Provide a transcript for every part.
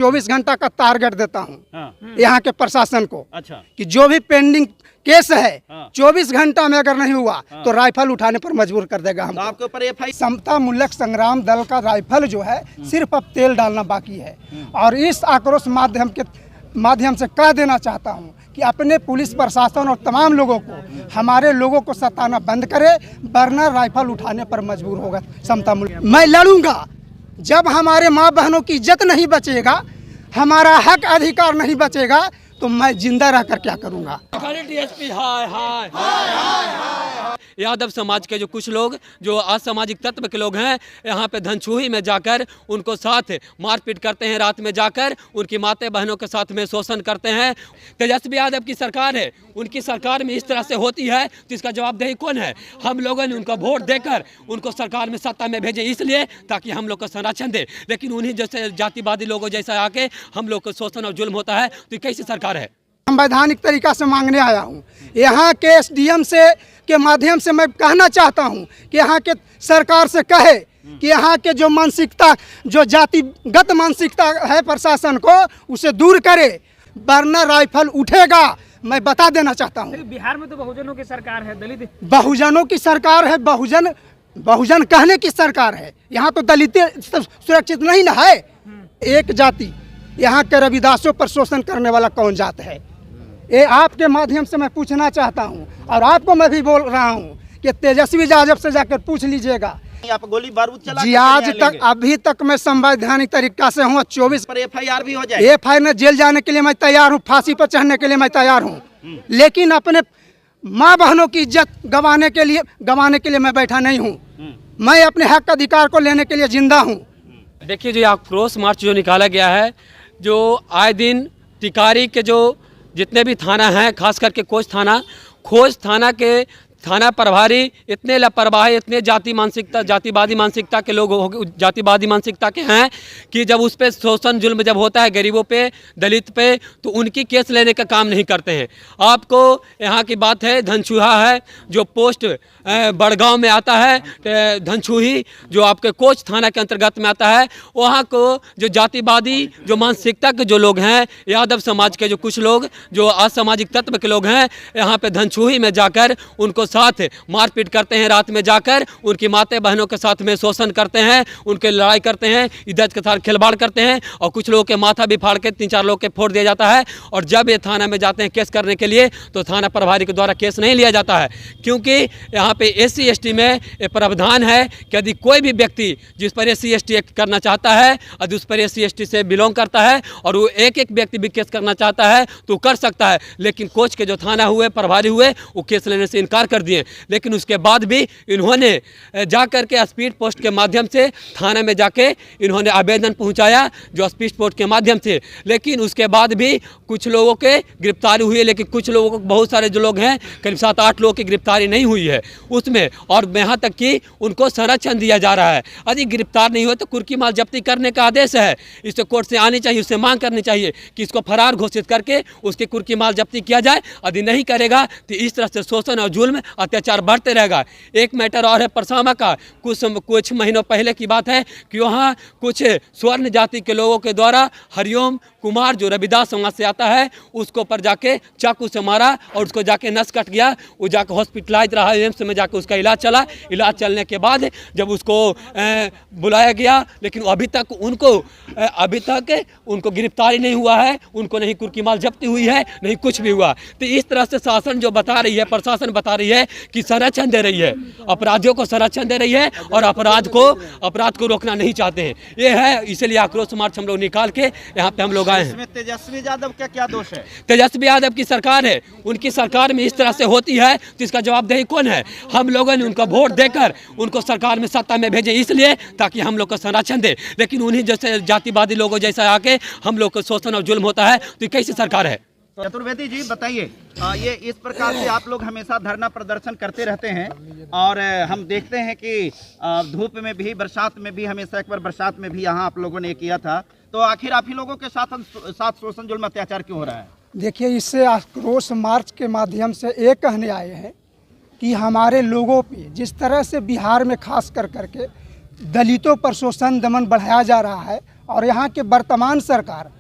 24 घंटा का टारगेट देता हूँ यहाँ के प्रशासन को। अच्छा। कि जो भी पेंडिंग केस है 24 घंटा में अगर नहीं हुआ तो राइफल उठाने पर मजबूर कर देगा हमको। आपके ऊपर एफआईआर समता मूलक संग्राम दल का राइफल जो है सिर्फ अब तेल डालना बाकी है। और इस आक्रोश माध्यम से कह देना चाहता हूँ कि अपने पुलिस प्रशासन और तमाम लोगों को हमारे लोगों को सताना बंद करे, वरना राइफल उठाने पर मजबूर होगा समता मूलक। मैं लड़ूंगा जब हमारे माँ बहनों की इज्जत नहीं बचेगा, हमारा हक अधिकार नहीं बचेगा, तो मैं जिंदा रहकर क्या करूंगा। यादव समाज के जो कुछ लोग जो असामाजिक तत्व के लोग हैं यहाँ पे धनछुही में जाकर उनको साथ मारपीट करते हैं, रात में जाकर उनकी माता बहनों के साथ में शोषण करते हैं। तेजस्वी यादव की सरकार है, उनकी सरकार में इस तरह से होती है तो इसका जवाबदेही कौन है? हम लोगों ने उनको वोट देकर उनको सरकार में सत्ता में भेजे इसलिए ताकि हम लोग को संरक्षण दे, लेकिन उन्हीं जैसे जातिवादी लोगों जैसा आके हम लोग को शोषण और जुल्म होता है, तो कैसी सरकार है? संवैधानिक तरीका से मांगने आया हूँ। यहाँ के एसडीएम से के माध्यम से मैं कहना चाहता हूँ कि यहाँ के सरकार से कहे कि यहाँ के जो मानसिकता, जो जातिगत मानसिकता है प्रशासन को, उसे दूर करे, वरना राइफल उठेगा। मैं बता देना चाहता हूँ। बिहार में तो बहुजनों की सरकार है, दलित बहुजनों की सरकार है, बहुजन कहने की सरकार है। यहाँ तो दलित सुरक्षित नहीं ना है। एक जाति, यहाँ के रविदासों पर शोषण करने वाला कौन जात है? ये आपके माध्यम से मैं पूछना चाहता हूँ, और आपको मैं भी बोल रहा हूँ कि तेजस्वी यादव से जाकर पूछ लीजिएगा। आप गोली बारूद चला जी आज तक अभी तक मैं संवैधानिक तरीका से हूँ। 24 पर एफआईआर भी हो जाए। एफआईआर में जेल जाने के लिए मैं तैयार हूँ, फांसी पर चढ़ने के लिए मैं तैयार हूँ, लेकिन अपने माँ बहनों की इज्जत गंवाने के लिए मैं बैठा नहीं हूँ। मैं अपने हक अधिकार को लेने के लिए जिंदा हूँ। देखिए, जो आक्रोश मार्च जो निकाला गया है, जो आए दिन टिकारी के जो जितने भी थाना हैं, खास करके खोज थाना के थाना प्रभारी इतने लापरवाह, इतने जातिवादी मानसिकता के लोग जातिवादी मानसिकता के हैं कि जब उस पर शोषण जुल्म जब होता है गरीबों पे, दलित पे, तो उनकी केस लेने का काम नहीं करते हैं। आपको यहाँ की बात है, धनछुहा है जो पोस्ट बड़गांव में आता है, धनछुही जो आपके कोच थाना के अंतर्गत में आता है, वहाँ को जो जातिवादी जो मानसिकता के जो लोग हैं, यादव समाज के जो कुछ लोग जो असामाजिक तत्व के लोग हैं, यहाँ पे धनछुही में जाकर उनको साथ मारपीट करते हैं, रात में जाकर उनकी माता बहनों के साथ में शोषण करते हैं, उनके लड़ाई करते हैं, इज्जत के साथ खिलवाड़ करते हैं, और कुछ लोगों के माथा भी फाड़ के 3-4 लोग के फोड़ दिया जाता है। और जब ये थाना में जाते हैं केस करने के लिए तो थाना प्रभारी के द्वारा केस नहीं लिया जाता है, क्योंकि यहाँ पे SC ST में प्रावधान है कि यदि कोई भी व्यक्ति जिस पर SC ST एक्ट करना चाहता है, यदि उस पर SC ST से बिलोंग करता है और वो एक व्यक्ति भी केस करना चाहता है तो कर सकता है। लेकिन कोच के जो थाना हुए, प्रभारी हुए, वो केस लेने से इनकार कर दिए। लेकिन उसके बाद भी इन्होंने जाकर के स्पीड पोस्ट के माध्यम से थाना में जाके इन्होंने आवेदन पहुंचाया, जो स्पीड पोस्ट के माध्यम से, लेकिन उसके बाद भी कुछ लोगों के गिरफ्तारी हुई है, लेकिन कुछ लोगों को, बहुत सारे जो लोग हैं, करीब 7-8 लोगों की गिरफ्तारी नहीं हुई है उसमें। और यहाँ तक कि उनको संरक्षण दिया जा रहा है। यदि गिरफ्तार नहीं हुए तो कुर्की माल जब्ती करने का आदेश है, इससे कोर्ट से आनी चाहिए, उससे मांग करनी चाहिए कि इसको फरार घोषित करके उसकी कुर्की माल जब्ती किया जाए। यदि नहीं करेगा तो इस तरह से शोषण और जुल्म, अत्याचार बढ़ते रहेगा। एक मैटर और है परसामा का, कुछ महीनों पहले की बात है कि वहाँ कुछ स्वर्ण जाति के लोगों के द्वारा हरिओम कुमार जो रविदास समाज से आता है, उसको पर जाके चाकू से मारा और उसको जाके नस कट गया। वो जाके हॉस्पिटलाइज रहा, एम्स में जाके उसका इलाज चला। इलाज चलने के बाद जब उसको बुलाया गया, लेकिन अभी तक उनको गिरफ्तारी नहीं हुआ है, उनको नहीं कुर्की माल जब्ती हुई है, नहीं कुछ भी हुआ। तो इस तरह से शासन जो बता रही है, प्रशासन बता रही है कि संरक्षण दे रही है, अपराधियों को संरक्षण दे रही है और अपराध को रोकना नहीं चाहते हैं। ये है, इसलिए आक्रोश मार्च हम लोग निकाल के यहाँ पे हम लोग आए हैं। इसमें तेजस्वी यादव का क्या दोष है? तेजस्वी यादव की सरकार है, उनकी सरकार में इस तरह से होती है तो इसका जवाबदेही कौन है? हम लोगों ने उनको वोट देकर उनको सरकार में सत्ता में भेजे इसलिए ताकि हम लोग को संरक्षण दे, लेकिन उन्हीं जैसे जातिवादी लोगों जैसा आके हम लोग को शोषण और जुल्म होता है, तो कैसी सरकार है? चतुर्वेदी जी बताइए, ये इस प्रकार से आप लोग हमेशा धरना प्रदर्शन करते रहते हैं और हम देखते हैं कि धूप में भी, बरसात में भी, हमेशा एक बार बरसात में भी यहाँ आप लोगों ने किया था, तो आखिर आप ही लोगों के साथ शोषण जुल्म अत्याचार क्यों हो रहा है? देखिए, इससे आक्रोश मार्च के माध्यम से ये कहने आए हैं कि हमारे लोगों पे जिस तरह से बिहार में खास करके दलितों पर शोषण दमन बढ़ाया जा रहा है और यहाँ के वर्तमान सरकार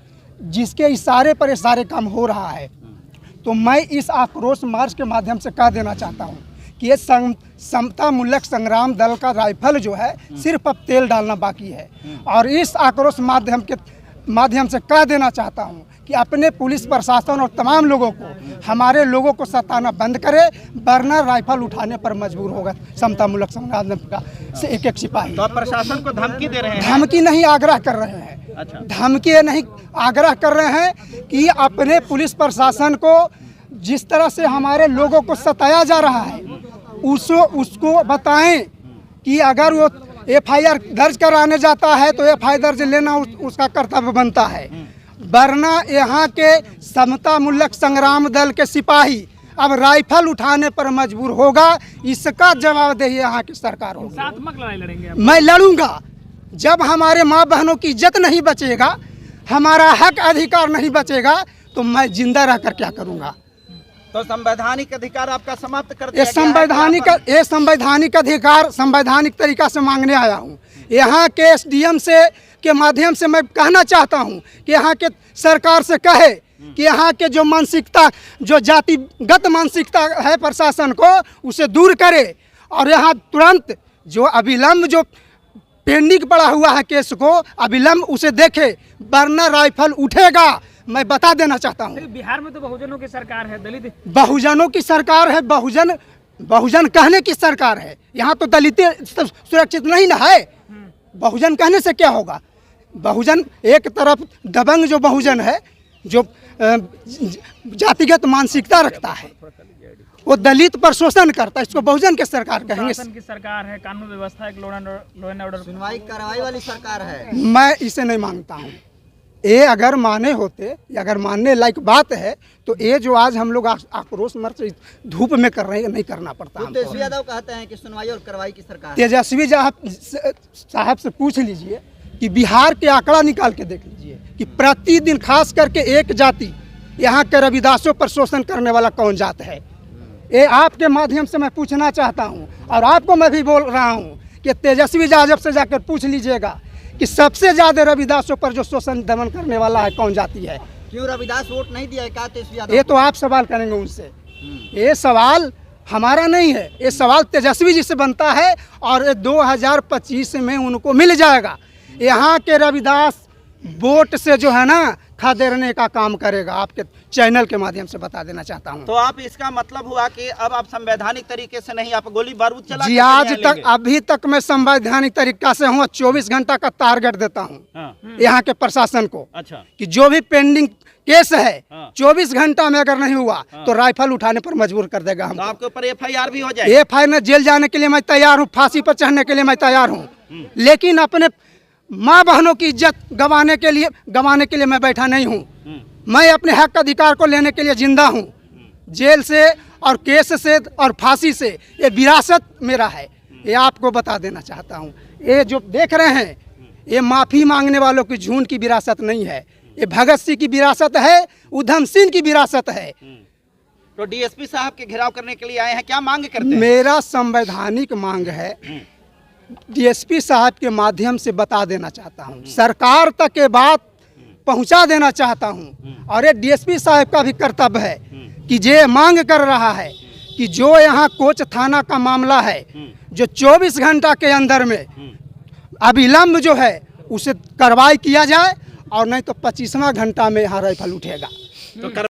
जिसके इशारे पर ये सारे काम हो रहा है, तो मैं इस आक्रोश मार्च के माध्यम से कह देना चाहता हूँ कि ये समता मूलक संग्राम दल का राइफल जो है सिर्फ अब तेल डालना बाकी है। और इस आक्रोश माध्यम से कह देना चाहता हूँ कि अपने पुलिस प्रशासन और तमाम लोगों को, हमारे लोगों को सताना बंद करे, वरना राइफल उठाने पर मजबूर होगा समता मूलक संग्राम दल का से एक सिपाही। तो आप प्रशासन को धमकी दे रहे हैं? धमकी नहीं, आग्रह कर रहे हैं। अच्छा। धमकी नहीं, आग्रह कर रहे हैं कि अपने पुलिस प्रशासन को जिस तरह से हमारे लोगों को सताया जा रहा है उसको बताएं कि अगर वो FIR दर्ज कराने जाता है तो FIR दर्ज लेना उसका कर्तव्य बनता है, वरना यहाँ के समता मूलक संग्राम दल के सिपाही अब राइफल उठाने पर मजबूर होगा। इसका जवाबदेही यहाँ की सरकार होगी। हिंसात्मक लड़ाई लड़ेंगे आप? मैं लड़ूंगा। जब हमारे माँ बहनों की इज्जत नहीं बचेगा, हमारा हक अधिकार नहीं बचेगा, तो मैं जिंदा रहकर क्या करूँगा? तो संवैधानिक अधिकार आपका समाप्त कर ये दिया गया है? संवैधानिक अधिकार संवैधानिक तरीका से मांगने आया हूँ। यहाँ के SDM के माध्यम से मैं कहना चाहता हूँ कि यहाँ के सरकार से कहे कि यहाँ के जो मानसिकता, जो जातिगत मानसिकता है प्रशासन को, उसे दूर करे और यहाँ तुरंत जो अविलंब जो पेंडिंग पड़ा हुआ है केस को अविलंब उसे देखे, वरना राइफल उठेगा। मैं बता देना चाहता हूँ। बिहार में तो बहुजनों की सरकार है, दलित बहुजनों की सरकार है, बहुजन कहने की सरकार है। यहाँ तो दलित सुरक्षित नहीं ना है। बहुजन कहने से क्या होगा? बहुजन एक तरफ दबंग जो बहुजन है, जो जातिगत मानसिकता रखता है, वो दलित पर शोषण करता है, इसको बहुजन की सरकार कहेंगे। शासन की सरकार है, कानून व्यवस्था, एक लॉ एंड ऑर्डर, सुनवाई कार्रवाई वाली सरकार है। मैं इसे नहीं मांगता हूँ। ये अगर माने होते, अगर मानने लायक बात है, तो ये जो आज हम लोग आक्रोश मार्च धूप में कर रहे हैं, नहीं करना पड़ता। तेजस्वी यादव कहते हैं कि सुनवाई और कार्रवाई की सरकार है। तेजस्वी साहब से पूछ लीजिए कि बिहार के आंकड़ा निकाल के देख लीजिए कि प्रतिदिन खास करके एक जाति, यहाँ के रविदासों पर शोषण करने वाला कौन जात है। ये आपके माध्यम से मैं पूछना चाहता हूँ, और आपको मैं भी बोल रहा हूँ कि तेजस्वी यादव से जाकर पूछ लीजिएगा कि सबसे ज्यादा रविदासों पर जो शोषण दमन करने वाला है कौन जाति है। क्यों रविदास वोट नहीं दिया है क्या तेजस्वी यादव? ये तो आप सवाल करेंगे उनसे। ये सवाल हमारा नहीं है, ये सवाल तेजस्वी जी से बनता है, और 2025 में उनको मिल जाएगा। यहाँ के रविदास वोट से जो है ना खदेड़ने का काम करेगा। आपके चैनल के माध्यम से बता देना चाहता हूँ। तो आप इसका मतलब हुआ कि अब आप संवैधानिक तरीके से नहीं, आप गोली बारूद चला जी, आज तक अभी तक मैं संवैधानिक तरीका से हूँ। 24 घंटा का टारगेट देता हूँ यहाँ के प्रशासन को। अच्छा। कि जो भी पेंडिंग केस है, हाँ। 24 घंटा में अगर नहीं हुआ तो राइफल उठाने पर मजबूर कर देगा हम। तो आपके ऊपर FIR भी हो जाए? FIR में जेल जाने के लिए मैं तैयार हूँ, फांसी पर चढ़ने के लिए मैं तैयार हूँ, लेकिन अपने माँ बहनों की इज्जत गंवाने के लिए मैं बैठा नहीं हूँ। मैं अपने हक अधिकार को लेने के लिए जिंदा हूँ। जेल से और केस से और फांसी से ये विरासत मेरा है, ये आपको बता देना चाहता हूँ। ये जो देख रहे हैं, ये माफ़ी मांगने वालों की झूठ की विरासत नहीं है, ये भगत सिंह की विरासत है, उधम सिंह की विरासत है। तो DSP साहब के घेराव करने के लिए आए हैं, क्या मांग करते हैं? मेरा संवैधानिक मांग है, DSP साहब के माध्यम से बता देना चाहता हूँ, सरकार तक ये बात पहुँचा देना चाहता हूँ। और ये DSP साहब का भी कर्तव्य है कि जे मांग कर रहा है कि जो यहाँ कोच थाना का मामला है, जो 24 घंटा के अंदर में अविलंब जो है उसे कार्रवाई किया जाए, और नहीं तो 25वां घंटा में यहाँ राइफल उठेगा। तो